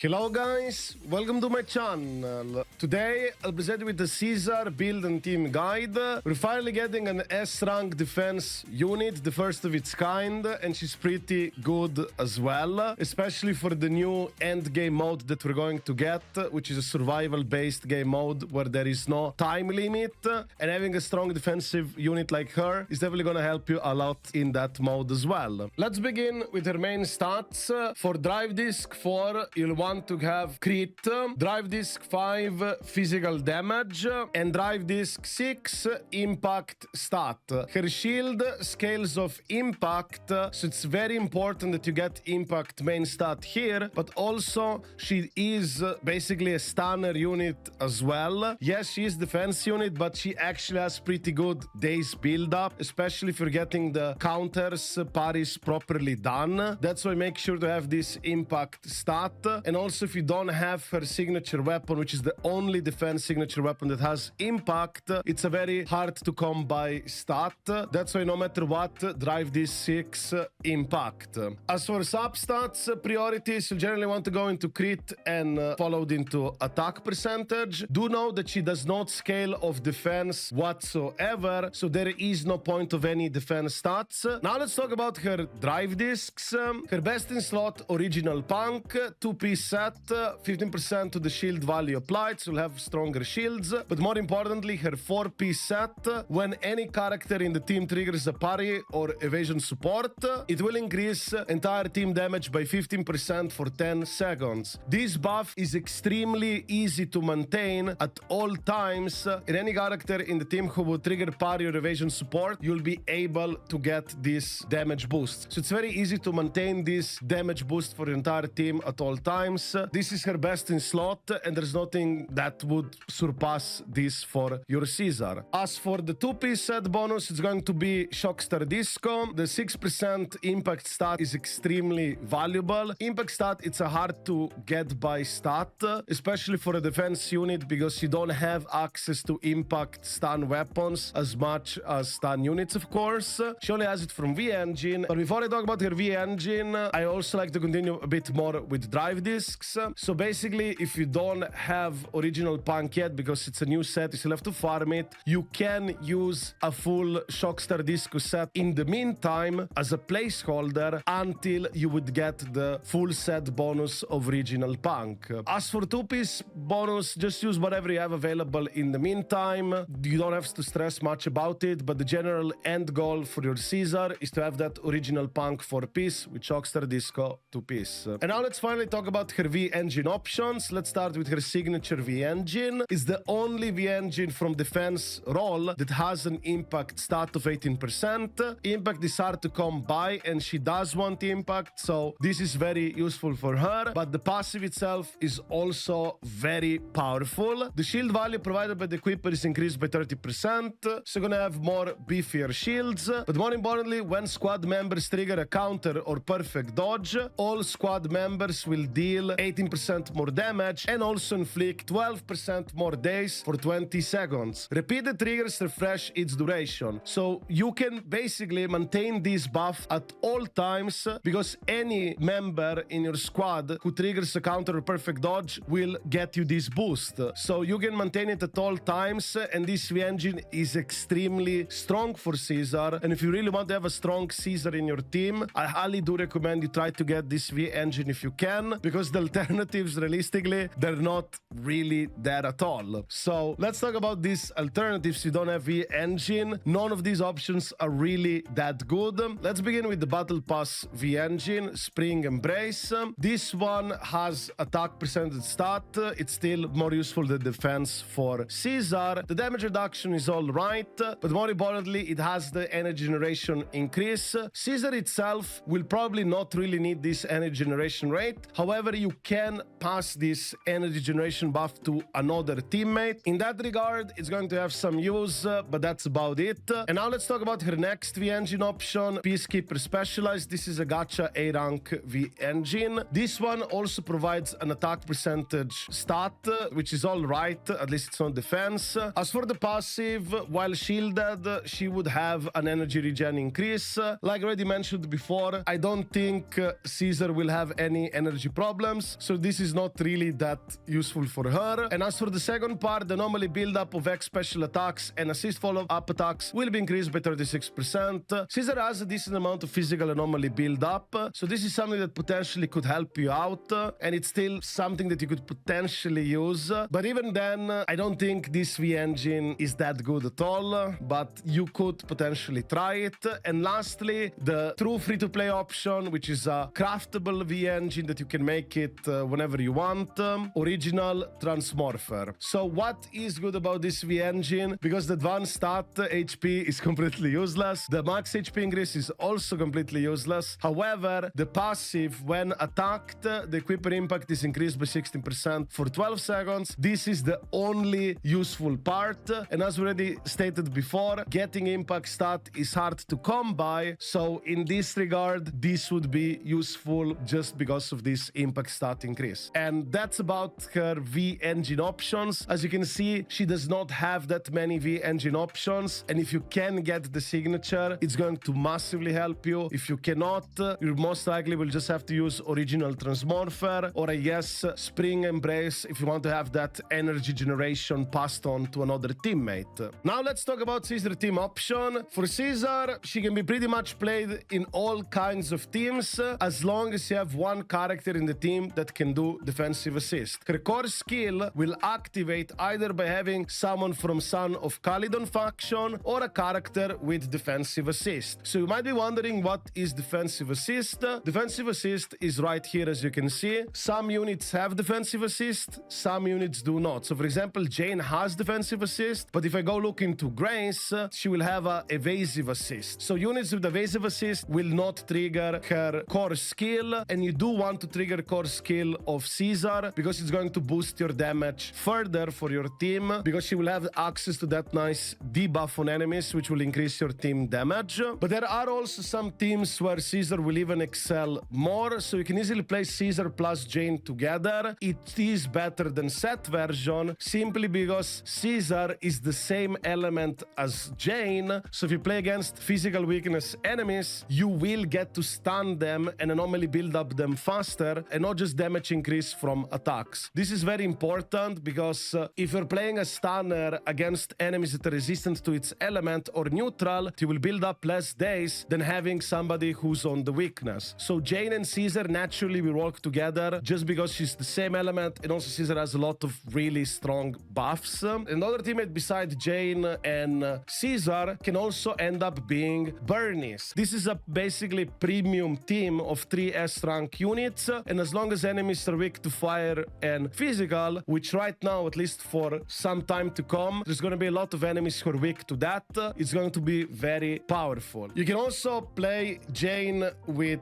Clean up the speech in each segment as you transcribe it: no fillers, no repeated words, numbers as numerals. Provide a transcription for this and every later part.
Hello guys, welcome to my channel. Today I'll present you with the Caesar build and team guide. We're finally getting an S-rank defense unit, the first of its kind, and she's pretty good as well, especially for the new end game mode that we're going to get, which is a survival based game mode where there is no time limit, and having a strong defensive unit like her is definitely going to help you a lot in that mode as well. Let's begin with her main stats. For drive disc 4, you'll want to have crit, drive disc 5 physical damage, and drive disc 6 impact stat. Her shield scales of impact, so it's very important that you get impact main stat here, but also she is basically a stunner unit as well. Yes, she is defense unit, but she actually has pretty good days build up, especially if you're getting the counters parries properly done. That's why make sure to have this impact stat. And also if you don't have her signature weapon, which is the only defense signature weapon that has impact, it's a very hard to come by stat. That's why no matter what, drive this 6 impact. As for substats priorities, you generally want to go into crit and followed into attack percentage. Do know that she does not scale of defense whatsoever, so there is no point of any defense stats. Now let's talk about her drive discs. Her best in slot original punk, 2-piece set, 15% to the shield value applied, so you'll have stronger shields. But more importantly, her 4-piece set, when any character in the team triggers a parry or evasion support, it will increase entire team damage by 15% for 10 seconds. This buff is extremely easy to maintain at all times, and any character in the team who will trigger parry or evasion support, you'll be able to get this damage boost. So it's very easy to maintain this damage boost for the entire team at all times. This is her best in slot, and there's nothing that would surpass this for your Caesar. As for the 2-piece set bonus, it's going to be Shockstar Disco. The 6% impact stat is extremely valuable. Impact stat, it's a hard to get by stat, especially for a defense unit, because you don't have access to impact stun weapons as much as stun units, of course. She only has it from V-Engine. But before I talk about her V-Engine, I also like to continue a bit more with drive discs. So basically, if you don't have original punk yet, because it's a new set, you still have to farm it, you can use a full Shockstar Disco set in the meantime as a placeholder until you would get the full set bonus of original punk. As for 2-piece bonus, just use whatever you have available in the meantime. You don't have to stress much about it, but the general end goal for your Caesar is to have that original punk 4-piece with Shockstar Disco 2-piece. And now let's finally talk about her V-Engine options. Let's start with her signature V-Engine. It's the only V-Engine from defense role that has an impact stat of 18%. Impact is hard to come by, and she does want impact, so this is very useful for her. But the passive itself is also very powerful. The shield value provided by the equipper is increased by 30%, so you're gonna have more beefier shields. But more importantly, when squad members trigger a counter or perfect dodge, all squad members will deal 18% more damage and also inflict 12% more days for 20 seconds. Repeated triggers refresh its duration, so you can basically maintain this buff at all times, because any member in your squad who triggers a counter or perfect dodge will get you this boost. So you can maintain it at all times, and this V-Engine is extremely strong for Caesar. And if you really want to have a strong Caesar in your team, I highly do recommend you try to get this V-Engine if you can, because the alternatives, realistically, they're not really there at all. So let's talk about these alternatives. You don't have V-Engine. None of these options are really that good. Let's begin with the Battle Pass V-Engine, Spring Embrace. This one has attack percentage stat. It's still more useful than defense for Caesar. The damage reduction is all right, but more importantly, it has the energy generation increase. Caesar itself will probably not really need this energy generation rate. However, you can pass this energy generation buff to another teammate. In that regard, it's going to have some use, but that's about it. And now let's talk about her next V-Engine option, Peacekeeper Specialized. This is a gacha A-rank V-Engine. This one also provides an attack percentage stat, which is all right, at least it's not defense. As for the passive, while shielded, she would have an energy regen increase. Like already mentioned before, I don't think Caesar will have any energy problem. items, so this is not really that useful for her. And as for the second part, the normally build up of X special attacks and assist follow-up attacks will be increased by 36%. Caesar has a decent amount of physical anomaly build up, so this is something that potentially could help you out, and it's still something that you could potentially use. But even then, I don't think this V engine is that good at all, but you could potentially try it. And lastly, the true free-to-play option, which is a craftable V engine that you can make it whenever you want, original transmorpher. So what is good about this V engine? Because the advanced stat HP is completely useless. The max HP increase is also completely useless. However, the passive, when attacked, the equipper impact is increased by 16% for 12 seconds. This is the only useful part. And as already stated before, getting impact stat is hard to come by. So in this regard, this would be useful just because of this impact stat increase. And that's about her V engine options. As you can see, she does not have that many V engine options. And if you can get the signature, it's going to massively help you. If you cannot, you most likely will just have to use original transmorpher, or I guess spring embrace if you want to have that energy generation passed on to another teammate. Now let's talk about Caesar team option. For Caesar, she can be pretty much played in all kinds of teams as long as you have one character in the team that can do defensive assist. Her core skill will activate either by having someone from Son of Calydon faction or a character with defensive assist. So you might be wondering, what is defensive assist? Defensive assist is right here, as you can see. Some units have defensive assist, some units do not. So for example, Jane has defensive assist, but if I go look into Grace, she will have a evasive assist. So units with evasive assist will not trigger her core skill, and you do want to trigger core skill of Caesar because it's going to boost your damage further for your team, because she will have access to that nice debuff on enemies, which will increase your team damage. But there are also some teams where Caesar will even excel more, so you can easily play Caesar plus Jane together. It is better than set version simply because Caesar is the same element as Jane, so if you play against physical weakness enemies, you will get to stun them and anomaly build up them faster, and not just damage increase from attacks. This is very important because if you're playing a stunner against enemies that are resistant to its element or neutral, you will build up less days than having somebody who's on the weakness. So Jane and Caesar naturally will work together just because she's the same element, and also Caesar has a lot of really strong buffs. Another teammate beside Jane and Caesar can also end up being Bernice. This is a basically premium team of 3 S rank units, and as long as enemies are weak to fire and physical, which right now, at least for some time to come, there's going to be a lot of enemies who are weak to that, it's going to be very powerful. You can also play Jane with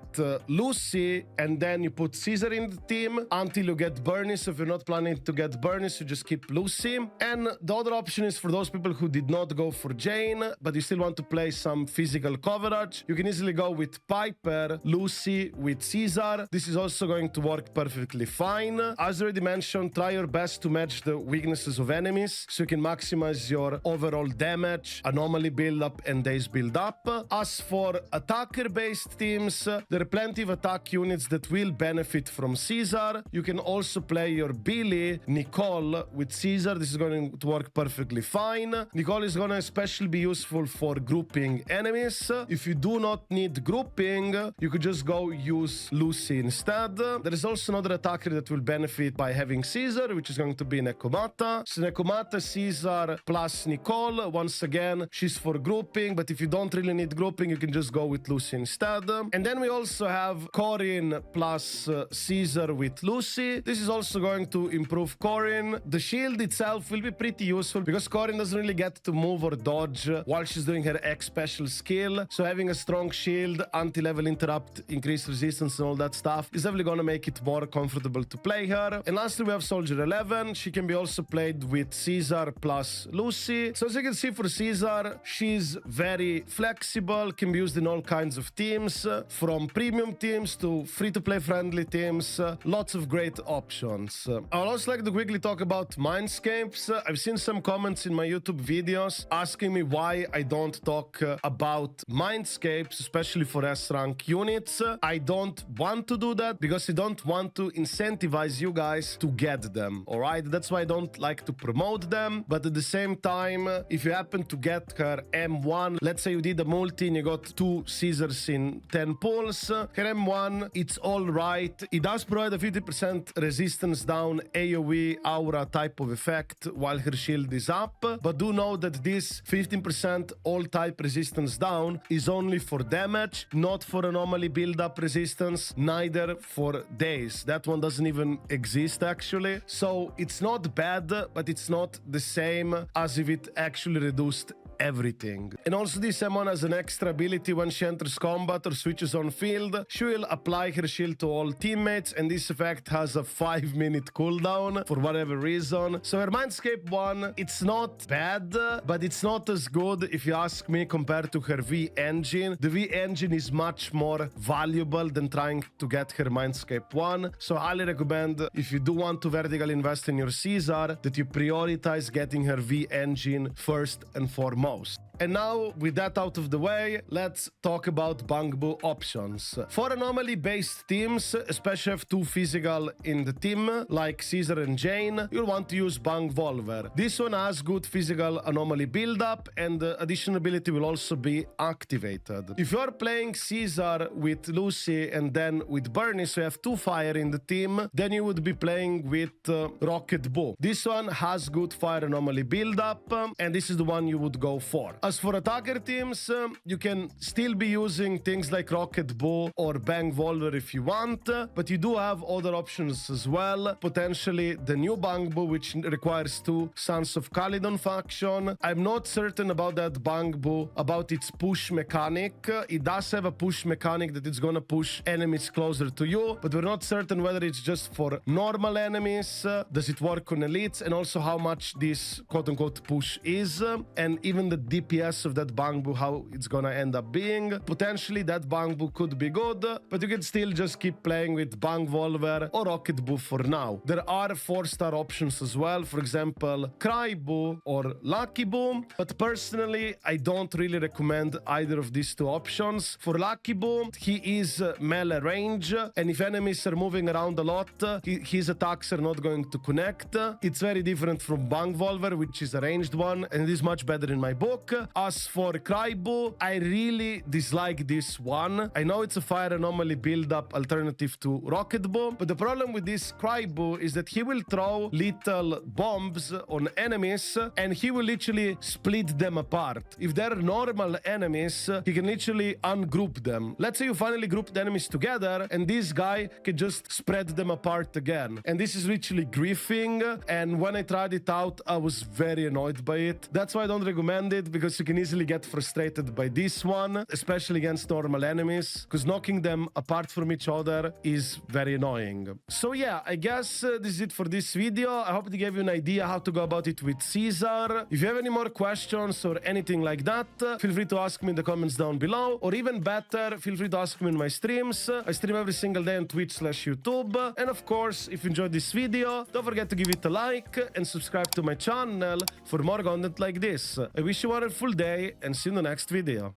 Lucy, and then you put Caesar in the team until you get Bernice. If you're not planning to get Bernice, you just keep Lucy. And the other option is for those people who did not go for Jane, but you still want to play some physical coverage. You can easily go with Piper, Lucy with Caesar. This is also going to work perfectly fine. As already mentioned, try your best to match the weaknesses of enemies so you can maximize your overall damage, anomaly build up, and days build up. As for attacker-based teams, there are plenty of attack units that will benefit from Caesar. You can also play your Billy, Nicole with Caesar. This is going to work perfectly fine. Nicole is going to especially be useful for grouping enemies. If you do not need grouping, you could just go use Lucy instead. There is also another attacker that will benefit by having Caesar, which is going to be Nekomata. So Nekomata, Caesar plus Nicole. Once again, she's for grouping, but if you don't really need grouping, you can just go with Lucy instead. And then we also have Corin plus Caesar with Lucy. This is also going to improve Corin. The shield itself will be pretty useful because Corin doesn't really get to move or dodge while she's doing her X special skill. So having a strong shield, anti-level interrupt, increased resistance, and all that stuff is definitely going to make it more comfortable to play her. And lastly, we have Soldier 11. She can be also played with Caesar plus Lucy. So as you can see, for Caesar, she's very flexible, can be used in all kinds of teams, from premium teams to free-to-play friendly teams. Lots of great options. I would also like to quickly talk about Mindscapes. I've seen some comments in my YouTube videos asking me why I don't talk about Mindscapes, especially for S rank units. I don't want to do that because I don't don't want to incentivize you guys to get them, all right? That's why I don't like to promote them. But at the same time, if you happen to get her M1, let's say you did a multi and you got 2 Caesars in 10 pulls, her M1, it's all right. It does provide a 50% resistance down AoE aura type of effect while her shield is up. But do know that this 15% all type resistance down is only for damage, not for anomaly build-up resistance, neither for days. That one doesn't even exist actually. So it's not bad, but it's not the same as if it actually reduced everything. And also this M1 has an extra ability when she enters combat or switches on field. She will apply her shield to all teammates, and this effect has a 5-minute cooldown for whatever reason. So her Mindscape one, it's not bad, but it's not as good if you ask me compared to her V engine. The V engine is much more valuable than trying to get her Mindscape one. So I highly recommend, if you do want to vertically invest in your Caesar, that you prioritize getting her V engine first and foremost. And now, with that out of the way, let's talk about bangbo options. For anomaly-based teams, especially if 2 physical in the team, like Caesar and Jane, you'll want to use Bang Volver. This one has good physical anomaly build-up, and the additional ability will also be activated. If you're playing Caesar with Lucy and then with Bernie, so you have 2 fire in the team, then you would be playing with Rocket Bow. This one has good fire anomaly build-up, and this is the one you would go for. As for attacker teams, you can still be using things like Rocket Bow or Bang Volver if you want, but you do have other options as well. Potentially the new Bang Bow, which requires 2 Sons of Calydon faction. I'm not certain about that Bang Bow, about its push mechanic. It does have a push mechanic that it's gonna push enemies closer to you, but we're not certain whether it's just for normal enemies, does it work on elites, and also how much this quote-unquote push is, and even the DPS of that bangbo, how it's gonna end up being. Potentially that bangbo could be good, but you can still just keep playing with Bang Volver or Rocket Bow for now. There are 4-star options as well, for example Cry Bow or Lucky Bow, but personally I don't really recommend either of these 2 options. For Lucky Bow, he is melee range, and if enemies are moving around a lot, his attacks are not going to connect. It's very different from Bang Volver, which is a ranged one, and it is much better in my book. As for Cry Bow, I really dislike this one. I know it's a fire anomaly build-up alternative to Rocket Bow, but the problem with this Cry Bow is that he will throw little bombs on enemies, and he will literally split them apart. If they're normal enemies, he can literally ungroup them. Let's say you finally group the enemies together, and this guy can just spread them apart again. And this is literally griefing, and when I tried it out, I was very annoyed by it. That's why I don't recommend it, because you can easily get frustrated by this one, especially against normal enemies, because knocking them apart from each other is very annoying. So yeah, I guess this is it for this video. I hope it gave you an idea how to go about it with Caesar. If you have any more questions or anything like that, feel free to ask me in the comments down below, or even better, feel free to ask me in my streams. I stream every single day on Twitch/YouTube. And of course, if you enjoyed this video, don't forget to give it a like and subscribe to my channel for more content like this. I wish you a wonderful day and see you in the next video.